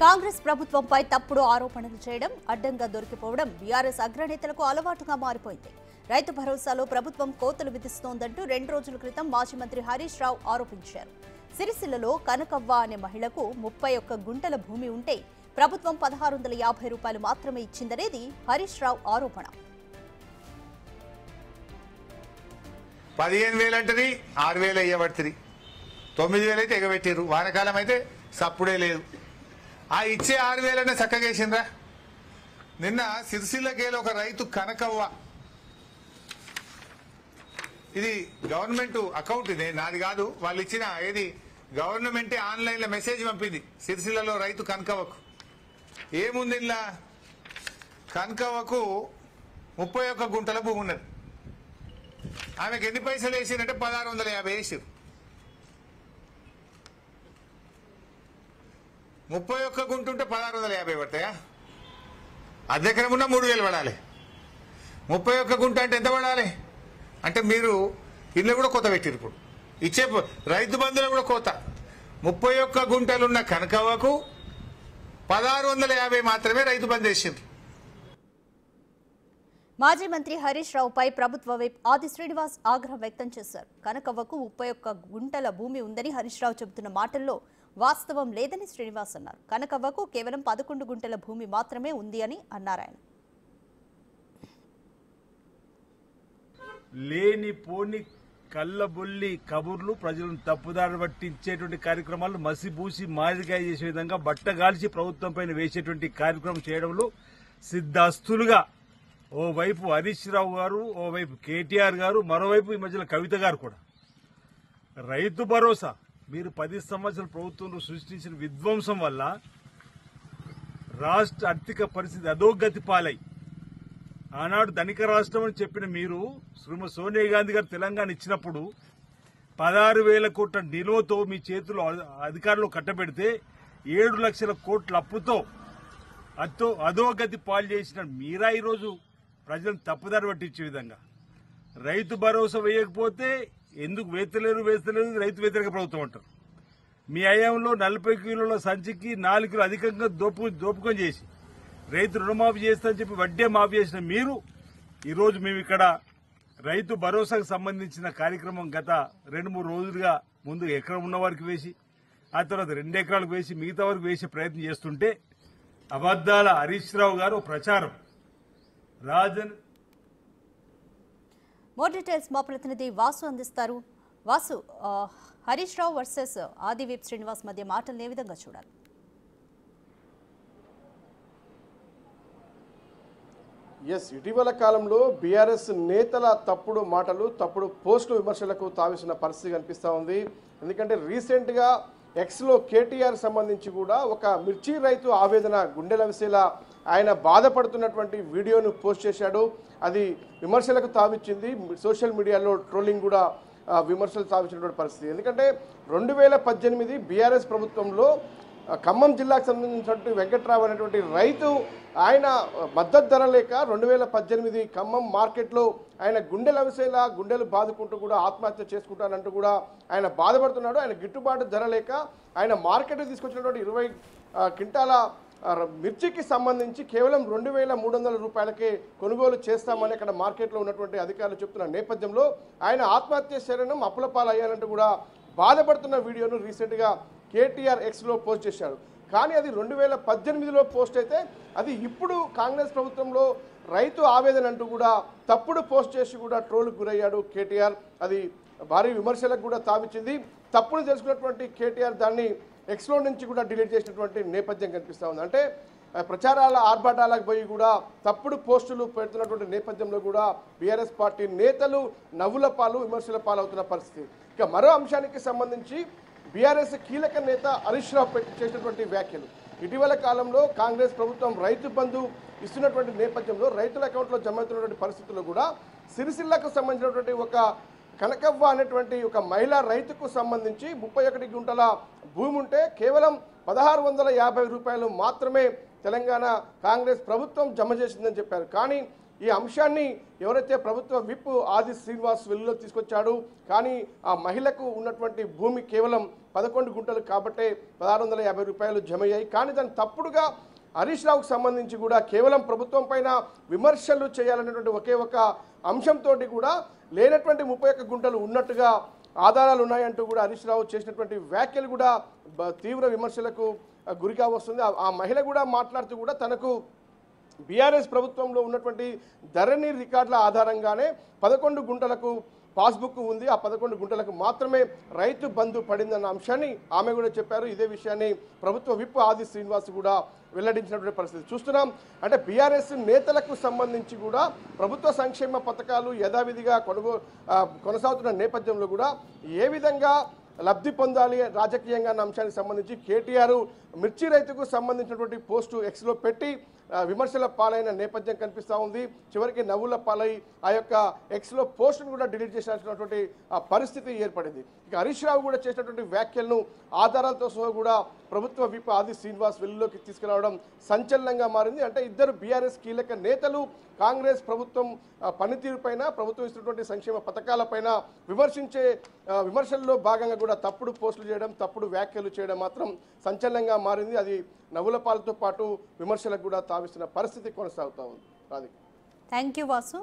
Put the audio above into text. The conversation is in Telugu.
కాంగ్రెస్ ప్రభుత్వంపై తప్పుడు ఆరోపణలు చేయడం, అడ్డంగా దొరికిపోవడం బీఆర్ఎస్ అగ్రనేతలకు అలవాటుగా మారిపోయింది. రైతు భరోసాలో ప్రభుత్వం కోతలు విధిస్తోందంటూ 2 రోజుల క్రితం మాజీ మంత్రి హరీష్ రావు ఆరోపించారు. సిరిసిల్లలో కనకవ్వ అనే మహిళకు 31 గుంటల భూమి ఉంటే ప్రభుత్వం 1650 రూపాయలు మాత్రమే ఇచ్చిందనేది హరీష్ రావు ఆరోపణ. 15,000 అంటది, 6,000 అయ్యబడుతుంది, 9,000 అయితే ఎగబెట్టారు. వానకాలం అయితే సప్పుడే లేదు. ఆ ఇచ్చే 6,000 చక్కగేసిండ్రా. నిన్న సిరిసిల్లకేలో ఒక రైతు కనకవ్వ, ఇది గవర్నమెంట్ అకౌంట్, ఇది నాది కాదు, వాళ్ళు ఇచ్చిన ఏది గవర్నమెంటే ఆన్లైన్లో మెసేజ్ పంపింది. సిరిసిల్లలో రైతు కనకవ్వకు ఏముంది, ఇలా కనకవ్వకు 31 గుంటల భూమి ఉన్నది. ఆమెకు ఎన్ని పైసలు వేసిరంటే 1650 వేసారు. 31 గుంట ఉంటే 1650 పడతాయా? అద్దెకరం ఉన్న 3,000 పడాలి. 31 గుంట అంటే ఎంత పడాలి? అంటే మీరు ఇల్లు కూడా కోత పెట్టారు. ఇప్పుడు ఇచ్చే రైతు బంధువులు కూడా కోత. 31 గుంటలున్న కనకవ్వకు 1650 మాత్రమే రైతు బంధు వేసింది. మాజీ మంత్రి హరీష్ రావుపై ప్రభుత్వ వైపు ఆది శ్రీనివాస్ ఆగ్రహం వ్యక్తం చేశారు. కనకవ్వకు 31 గుంటల భూమి ఉందని హరీష్ రావు చెబుతున్న మాటల్లో వాస్తవం లేదని శ్రీనివాస్ అన్నారు. కనకవ్వకు కేవలం 11 గుంటల భూమి మాత్రమే ఉంది అని అన్నారు ఆయన. లేని పోని కళ్ళబొల్లి కబుర్లు ప్రజలను తప్పుదారి పట్టించేటువంటి కార్యక్రమాలు మసిబూసి మాదిరికాయ చేసే విధంగా బట్టగాల్చి ప్రభుత్వం పైన వేసేటువంటి కార్యక్రమం చేయడంలో సిద్ధాస్తులుగా ఓవైపు హరీష్ రావు గారు, ఓవైపు కేటీఆర్ గారు, మరోవైపు ఈ మధ్యలో కవిత గారు కూడా. రైతు భరోసా మీరు 10 సంవత్సరాల ప్రభుత్వంలో సృష్టించిన విధ్వంసం వల్ల రాష్ట్ర ఆర్థిక పరిస్థితి అధోగతి పాలై ఆనాడు ధనిక రాష్ట్రం అని చెప్పిన మీరు శ్రీమతి సోనియా గాంధీ గారు తెలంగాణ ఇచ్చినప్పుడు 16,000 కోట్ల నిలువతో మీ చేతుల్లో అధికారంలో కట్టబెడితే 7 లక్షల కోట్ల అప్పుతో అధోగతి పాలు చేసిన మీరా ఈరోజు ప్రజలను తప్పుదారి పట్టించే విధంగా రైతు భరోసా వేయకపోతే ఎందుకు వేస్తలేరు రైతు వ్యతిరేక ప్రభుత్వం అంటారు. మీ హయాంలో 40 కిలోల సంచికి 4 కిలో అధికంగా దోపుకొని చేసి రైతు రుణమాఫీ చేస్తానని చెప్పి వడ్డీ మాఫీ చేసిన మీరు ఈరోజు మేము ఇక్కడ రైతు భరోసాకు సంబంధించిన కార్యక్రమం గత 2-3 రోజులుగా ముందు ఎకరం ఉన్న వారికి వేసి ఆ తర్వాత 2 ఎకరాలకు వేసి మిగతా వారికి వేసే ప్రయత్నం చేస్తుంటే అబద్దాల హరీష్ రావు గారు ప్రచారం రాజన్. మోర్ డీటెయిల్స్ మా ప్రతినిధి వాసు అందిస్తారు. వాసు, హరీష్ రావు వర్సెస్ ఆదివీప్ శ్రీనివాస్ మధ్య మాటలు ఏ విధంగా చూడాలి? ఇటీవల కాలంలో బీఆర్ఎస్ నేతల తప్పుడు మాటలు, తప్పుడు పోస్టులు విమర్శలకు తావిసిన పరిస్థితి కనిపిస్తూ ఉంది. ఎందుకంటే రీసెంట్గా ఎక్స్లో కేటీఆర్ సంబంధించి కూడా ఒక మిర్చి రైతు ఆవేదన గుండెల విసేలా ఆయన బాధపడుతున్నటువంటి వీడియోను పోస్ట్ చేశాడు. అది విమర్శలకు తావిచ్చింది. సోషల్ మీడియాలో ట్రోలింగ్ కూడా విమర్శలు తావించినటువంటి పరిస్థితి. ఎందుకంటే 2018 బీఆర్ఎస్ ప్రభుత్వంలో ఖమ్మం జిల్లాకు సంబంధించినటువంటి వెంకట్రావు అనేటువంటి రైతు ఆయన మద్దతు ధర లేక 2018 ఖమ్మం మార్కెట్లో ఆయన గుండెలు బాదుకుంటూ కూడా ఆత్మహత్య చేసుకుంటానంటూ కూడా ఆయన బాధపడుతున్నాడు. ఆయన గిట్టుబాటు ధర లేక ఆయన మార్కెట్కి తీసుకొచ్చినటువంటి 20 క్వింటాల మిర్చికి సంబంధించి కేవలం 2,300 రూపాయలకే కొనుగోలు చేస్తామని అక్కడ మార్కెట్లో ఉన్నటువంటి అధికారులు చెప్తున్న నేపథ్యంలో ఆయన ఆత్మహత్య శరణం అప్పుల పాలయ్యానంటూ కూడా బాధపడుతున్న వీడియోను రీసెంట్గా కేటీఆర్ ఎక్స్లో పోస్ట్ చేశాడు. కానీ అది 2018లో పోస్ట్ అయితే అది ఇప్పుడు కాంగ్రెస్ ప్రభుత్వంలో రైతు ఆవేదన అంటూ కూడా తప్పుడు పోస్ట్ చేసి కూడా ట్రోల్కి గురయ్యాడు కేటీఆర్. అది భారీ విమర్శలకు కూడా తావిచ్చింది. తప్పుడు తెలుసుకున్నటువంటి కేటీఆర్ దాన్ని ఎక్స్లో నుంచి కూడా డిలీట్ చేసినటువంటి నేపథ్యం కనిపిస్తూ ఉంది. అంటే ప్రచారాల ఆర్భాటాలకు పోయి కూడా తప్పుడు పోస్టులు పెడుతున్నటువంటి నేపథ్యంలో కూడా బీఆర్ఎస్ పార్టీ నేతలు నవ్వుల పాలు, విమర్శల పాలవుతున్న పరిస్థితి. ఇక మరో అంశానికి సంబంధించి బీఆర్ఎస్ కీలక నేత హరీష్ రావు చేసినటువంటి వ్యాఖ్యలు. ఇటీవల కాలంలో కాంగ్రెస్ ప్రభుత్వం రైతు బంధు ఇస్తున్నటువంటి నేపథ్యంలో రైతుల అకౌంట్లో జమ అవుతున్నటువంటి పరిస్థితుల్లో కూడా సిరిసిల్లకు సంబంధించినటువంటి ఒక కనకవ్వ అనేటువంటి ఒక మహిళా రైతుకు సంబంధించి 31 గుంటల భూమి ఉంటే కేవలం 1650 రూపాయలు మాత్రమే తెలంగాణ కాంగ్రెస్ ప్రభుత్వం జమ చేసిందని చెప్పారు. కానీ ఈ అంశాన్ని ఎవరైతే ప్రభుత్వ విప్ ఆది శ్రీనివాస్ వెలుగులోకి తీసుకొచ్చాడు, కానీ ఆ మహిళకు ఉన్నటువంటి భూమి కేవలం 11 గుంటలు కాబట్టే 1650 రూపాయలు జమ అయ్యాయి. కానీ దాన్ని తప్పుడుగా హరీష్ రావుకు సంబంధించి కూడా కేవలం ప్రభుత్వం పైన విమర్శలు చేయాలనేటువంటి ఒకే ఒక అంశంతో కూడా లేనటువంటి 31 గుంటలు ఉన్నట్టుగా ఆధారాలు ఉన్నాయంటూ కూడా హరీష్ రావు చేసినటువంటి వ్యాఖ్యలు కూడా తీవ్ర విమర్శలకు గురిగా వస్తుంది. ఆ మహిళ కూడా మాట్లాడుతూ కూడా తనకు బీఆర్ఎస్ ప్రభుత్వంలో ఉన్నటువంటి ధరణి రికార్డుల ఆధారంగానే 11 గుంటలకు పాస్బుక్ ఉంది, ఆ 11 గుంటలకు మాత్రమే రైతు బంధు పడిందన్న అంశాన్ని ఆమె కూడా చెప్పారు. ఇదే విషయాన్ని ప్రభుత్వ విప్ ఆది శ్రీనివాస్ కూడా వెల్లడించినటువంటి పరిస్థితి చూస్తున్నాం. అంటే బీఆర్ఎస్ నేతలకు సంబంధించి కూడా ప్రభుత్వ సంక్షేమ పథకాలు యథావిధిగా కొనసాగుతున్న నేపథ్యంలో కూడా ఏ విధంగా లబ్ధి పొందాలి రాజకీయంగా అన్న అంశానికి సంబంధించి కేటీఆర్ మిర్చి రైతుకు సంబంధించినటువంటి పోస్టు ఎక్స్లో పెట్టి విమర్శల పాలైన నేపథ్యం కనిపిస్తూ ఉంది. చివరికి నవ్వుల పాలై ఆ యొక్క ఎక్స్లో పోస్టును కూడా డిలీట్ చేసినటువంటి పరిస్థితి ఏర్పడింది. ఇక హరీష్ రావు కూడా చేసినటువంటి వ్యాఖ్యలను ఆధారాలతో సహా కూడా ప్రభుత్వ విప్ ఆది శ్రీనివాస్ వెలుగులోకి తీసుకురావడం సంచలనంగా మారింది. అంటే ఇద్దరు బీఆర్ఎస్ కీలక నేతలు కాంగ్రెస్ ప్రభుత్వం పనితీరుపైన, ప్రభుత్వం ఇస్తున్నటువంటి సంక్షేమ పథకాలపైన విమర్శల్లో భాగంగా కూడా తప్పుడు పోస్టులు చేయడం, తప్పుడు వ్యాఖ్యలు చేయడం మాత్రం సంచలనంగా మారింది. అది నవ్వులపాలతో పాటు విమర్శలకు కూడా తావిస్తున్న పరిస్థితి కొనసాగుతూ ఉంది. Thank you Vasu.